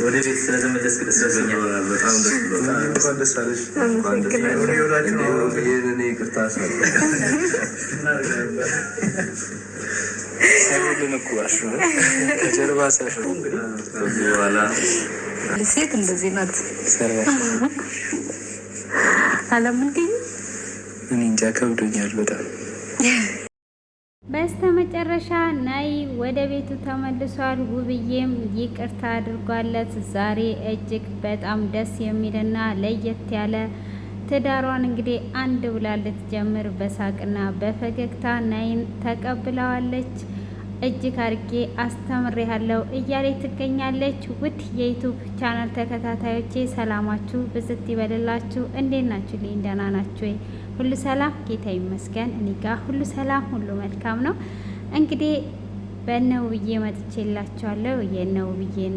ወደ ቤት ስለተመለስክ ደስ ብሎኛል። በጣም ደስ ብሎኛል። እንኳን ደስ አለሽ። ሴት እንደዚህ ናት። አለምን ግን እኔ እንጃ ከብዶኛል በጣም። በስተመጨረሻ ናይ ወደ ቤቱ ተመልሷል። ውብዬም ይቅርታ አድርጓለት ዛሬ እጅግ በጣም ደስ የሚልና ለየት ያለ ትዳሯን እንግዲህ አንድ ብላ ልትጀምር በሳቅና በፈገግታ ናይን ተቀብለዋለች። እጅግ አርጌ አስተምሬያለሁ እያለች ትገኛለች። ውድ የዩቱብ ቻናል ተከታታዮቼ ሰላማችሁ ብዝት ይበልላችሁ። እንዴት ናችሁ? ልኝ ደህና ናችሁ? ሁሉ ሰላም ጌታ ይመስገን። እኔ ጋር ሁሉ ሰላም፣ ሁሉ መልካም ነው። እንግዲህ በእነ ውብዬ መጥቼላችኋለሁ። የእነ ውብዬን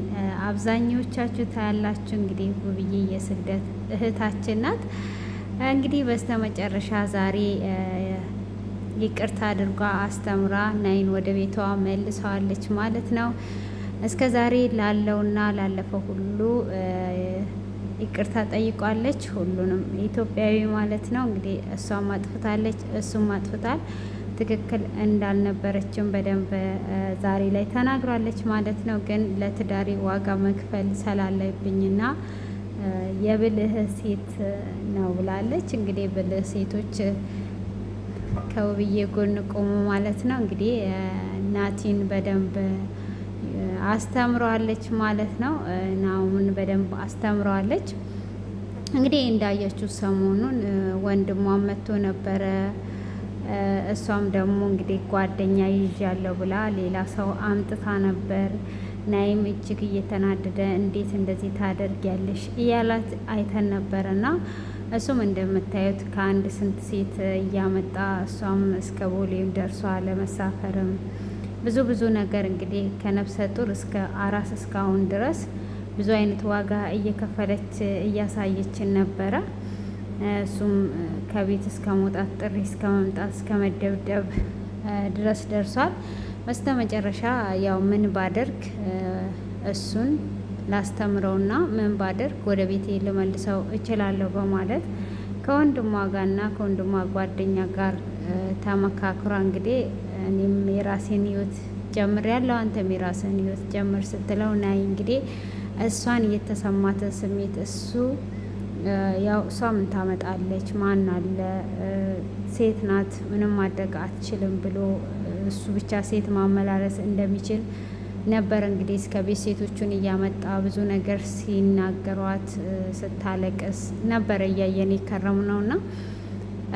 አብዛኞቻችሁ ታያላችሁ። እንግዲህ ውብዬ የስግደት እህታችን ናት። እንግዲህ በስተመጨረሻ ዛሬ ይቅርታ አድርጓ አስተምራ ናይን ወደ ቤቷ መልሰዋለች ማለት ነው። እስከ ዛሬ ላለውና ላለፈው ሁሉ ይቅርታ ጠይቋለች። ሁሉንም ኢትዮጵያዊ ማለት ነው። እንግዲህ እሷም አጥፍታለች፣ እሱም አጥፍታል። ትክክል እንዳልነበረችም በደንብ ዛሬ ላይ ተናግራለች ማለት ነው። ግን ለትዳሬ ዋጋ መክፈል ስላለብኝና የብልህ ሴት ነው ብላለች። እንግዲህ ብልህ ሴቶች ከውብዬ ጎን ቆሙ ማለት ነው። እንግዲህ ናቲን በደንብ አስተምረዋለች ማለት ነው። ናሁምን በደንብ አስተምረዋለች። እንግዲህ እንዳያችሁ ሰሞኑን ወንድሟ መጥቶ ነበረ። እሷም ደግሞ እንግዲህ ጓደኛ ይዣለሁ ብላ ሌላ ሰው አምጥታ ነበር። ናይም እጅግ እየተናደደ እንዴት እንደዚህ ታደርጊያለሽ እያላት አይተን ነበርና እሱም እንደምታዩት ከአንድ ስንት ሴት እያመጣ እሷም እስከ ቦሌም ደርሷ ለመሳፈርም ብዙ ነገር እንግዲህ ከነፍሰ ጡር እስከ አራስ እስካሁን ድረስ ብዙ አይነት ዋጋ እየከፈለች እያሳየችን ነበረ። እሱም ከቤት እስከ መውጣት ጥሪ እስከ መምጣት እስከ መደብደብ ድረስ ደርሷል። በስተ መጨረሻ ያው ምን ባደርግ እሱን ላስተምረውና ምን ባደርግ ወደ ቤቴ ልመልሰው እችላለሁ በማለት ከወንድሟ ጋርና ከወንድሟ ጓደኛ ጋር ተመካክሯ እንግዲህ እኔም የራሴን ህይወት ጀምሬያለሁ፣ አንተም የራስን ህይወት ጀምር ስትለው ናይ እንግዲህ እሷን እየተሰማትን ስሜት እሱ ያው እሷ ምን ታመጣለች፣ ማን አለ፣ ሴት ናት፣ ምንም ማድረግ አትችልም ብሎ እሱ ብቻ ሴት ማመላለስ እንደሚችል ነበር እንግዲህ እስከ ቤት ሴቶቹን እያመጣ ብዙ ነገር ሲናገሯት ስታለቅስ ነበር እያየን የከረሙ ነውና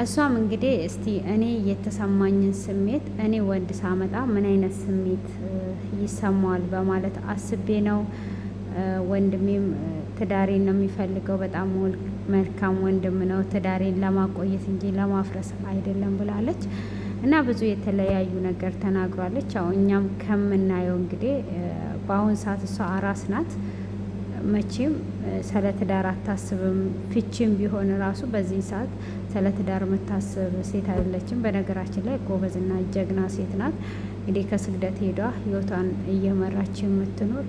እሷም እንግዲህ እስቲ እኔ የተሰማኝን ስሜት እኔ ወንድ ሳመጣ ምን አይነት ስሜት ይሰማዋል በማለት አስቤ ነው። ወንድሜም ትዳሬን ነው የሚፈልገው፣ በጣም መልካም ወንድም ነው፣ ትዳሬን ለማቆየት እንጂ ለማፍረስ አይደለም ብላለች። እና ብዙ የተለያዩ ነገር ተናግሯለች። ያው እኛም ከምናየው እንግዲህ በአሁን ሰዓት እሷ አራስ ናት። መቼም ስለ ትዳር አታስብም። ፍቺም ቢሆን ራሱ በዚህ ሰዓት ስለ ትዳር የምታስብ ሴት አይደለችም። በነገራችን ላይ ጎበዝና ጀግና ሴት ናት። እንግዲህ ከስግደት ሄዷ ህይወቷን እየመራች የምትኖር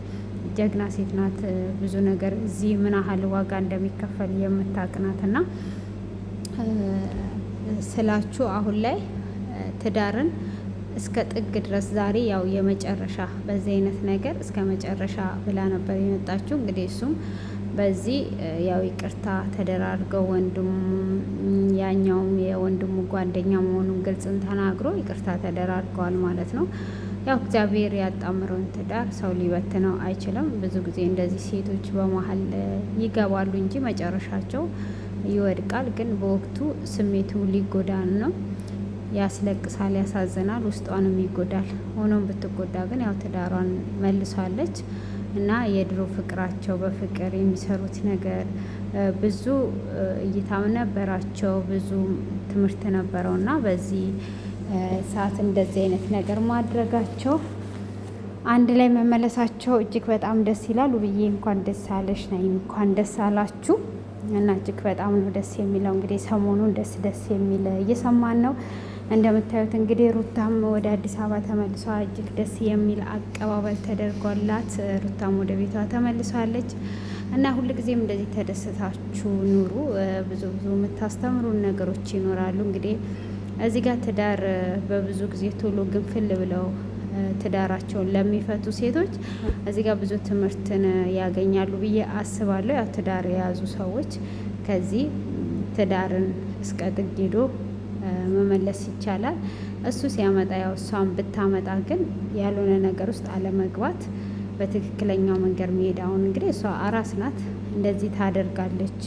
ጀግና ሴት ናት። ብዙ ነገር እዚህ ምን ያህል ዋጋ እንደሚከፈል የምታውቅ ናትና ስላችሁ አሁን ላይ ትዳርን እስከ ጥግ ድረስ ዛሬ ያው የመጨረሻ በዚህ አይነት ነገር እስከ መጨረሻ ብላ ነበር የመጣችው። እንግዲህ እሱም በዚህ ያው ይቅርታ ተደራርገው ወንድሙ ያኛውም የወንድሙ ጓደኛ መሆኑን ግልጽን ተናግሮ ይቅርታ ተደራርገዋል ማለት ነው። ያው እግዚአብሔር ያጣምረውን ትዳር ሰው ሊበትነው አይችልም። ብዙ ጊዜ እንደዚህ ሴቶች በመሀል ይገባሉ እንጂ መጨረሻቸው ይወድቃል። ግን በወቅቱ ስሜቱ ሊጎዳን ነው። ያስለቅሳል፣ ያሳዝናል፣ ውስጧንም ይጎዳል። ሆኖም ብትጎዳ ግን ያው ትዳሯን መልሷለች እና የድሮ ፍቅራቸው በፍቅር የሚሰሩት ነገር ብዙ እይታም ነበራቸው፣ ብዙ ትምህርት ነበረው እና በዚህ ሰዓት እንደዚህ አይነት ነገር ማድረጋቸው አንድ ላይ መመለሳቸው እጅግ በጣም ደስ ይላል። ውብዬ እንኳን ደስ አለሽ፣ ናይም እንኳን ደስ አላችሁ እና እጅግ በጣም ነው ደስ የሚለው። እንግዲህ ሰሞኑን ደስ የሚል እየሰማን ነው። እንደምታዩት እንግዲህ ሩታም ወደ አዲስ አበባ ተመልሷ እጅግ ደስ የሚል አቀባበል ተደርጓላት ሩታም ወደ ቤቷ ተመልሷለች። እና ሁልጊዜም እንደዚህ ተደስታችሁ ኑሩ። ብዙ የምታስተምሩ ነገሮች ይኖራሉ። እንግዲህ እዚህ ጋር ትዳር በብዙ ጊዜ ቶሎ ግንፍል ብለው ትዳራቸውን ለሚፈቱ ሴቶች እዚህ ጋር ብዙ ትምህርትን ያገኛሉ ብዬ አስባለሁ። ያው ትዳር የያዙ ሰዎች ከዚህ ትዳርን እስከ ጥግ ሄዶ መመለስ ይቻላል። እሱ ሲያመጣ ያው እሷን ብታመጣ ግን ያልሆነ ነገር ውስጥ አለመግባት በትክክለኛው መንገድ መሄድ። አሁን እንግዲህ እሷ አራስ ናት፣ እንደዚህ ታደርጋለች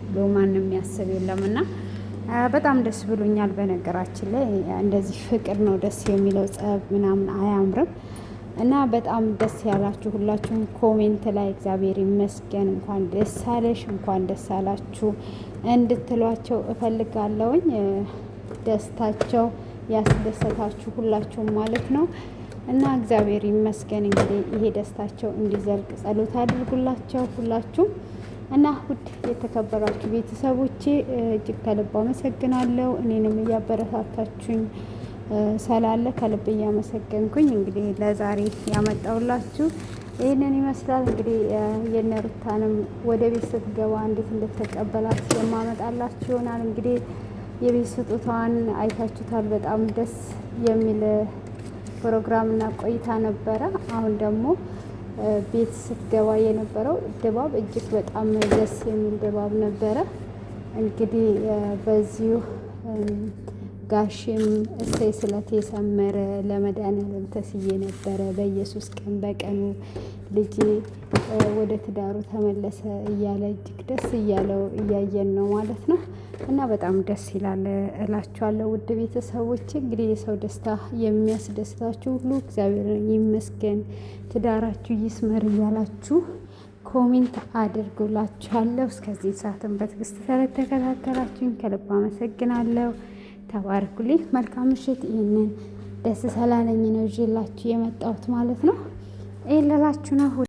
ብሎ ማንም የሚያስብ የለም እና በጣም ደስ ብሎኛል። በነገራችን ላይ እንደዚህ ፍቅር ነው ደስ የሚለው፣ ጸብ ምናምን አያምርም። እና በጣም ደስ ያላችሁ ሁላችሁም ኮሜንት ላይ እግዚአብሔር ይመስገን እንኳን ደስ አለሽ እንኳን ደስ አላችሁ እንድትሏቸው እፈልጋለሁኝ። ደስታቸው ያስደሰታችሁ ሁላችሁም ማለት ነው። እና እግዚአብሔር ይመስገን እንግዲህ ይሄ ደስታቸው እንዲዘልቅ ጸሎት አድርጉላቸው ሁላችሁም። እና ውድ የተከበራችሁ ቤተሰቦቼ እጅግ ከልብ አመሰግናለሁ። እኔንም እያበረታታችሁኝ ስላለ ከልብ እያመሰገንኩኝ እንግዲህ ለዛሬ ያመጣውላችሁ ይህንን ይመስላል። እንግዲህ የነሩታንም ወደ ቤት ስትገባ እንዴት እንደተቀበላት የማመጣላችሁ ይሆናል። እንግዲህ የቤት ስጦታዋን አይታችሁታል። በጣም ደስ የሚል ፕሮግራም እና ቆይታ ነበረ። አሁን ደግሞ ቤት ስትገባ የነበረው ድባብ እጅግ በጣም ደስ የሚል ድባብ ነበረ። እንግዲህ በዚሁ ጋሽም እሰይ ስለት የሰመረ ለመድኃኒዓለም ተስዬ ነበረ። በኢየሱስ ቀን በቀኑ ልጄ ወደ ትዳሩ ተመለሰ እያለ እጅግ ደስ እያለው እያየን ነው ማለት ነው። እና በጣም ደስ ይላል እላችኋለሁ ውድ ቤተሰቦች። እንግዲህ የሰው ደስታ የሚያስደስታችሁ ሁሉ እግዚአብሔር ይመስገን፣ ትዳራችሁ ይስመር እያላችሁ ኮሜንት አድርጉላችኋለሁ። እስከዚህ ሰዓትን በትዕግስት ስለተከታተላችሁኝ ከልብ አመሰግናለሁ። ተባርኩልኝ። መልካም ምሽት። ይህንን ደስ ስላለኝ ነው ይዤላችሁ የመጣሁት ማለት ነው። ይሄን ልላችሁ ነው።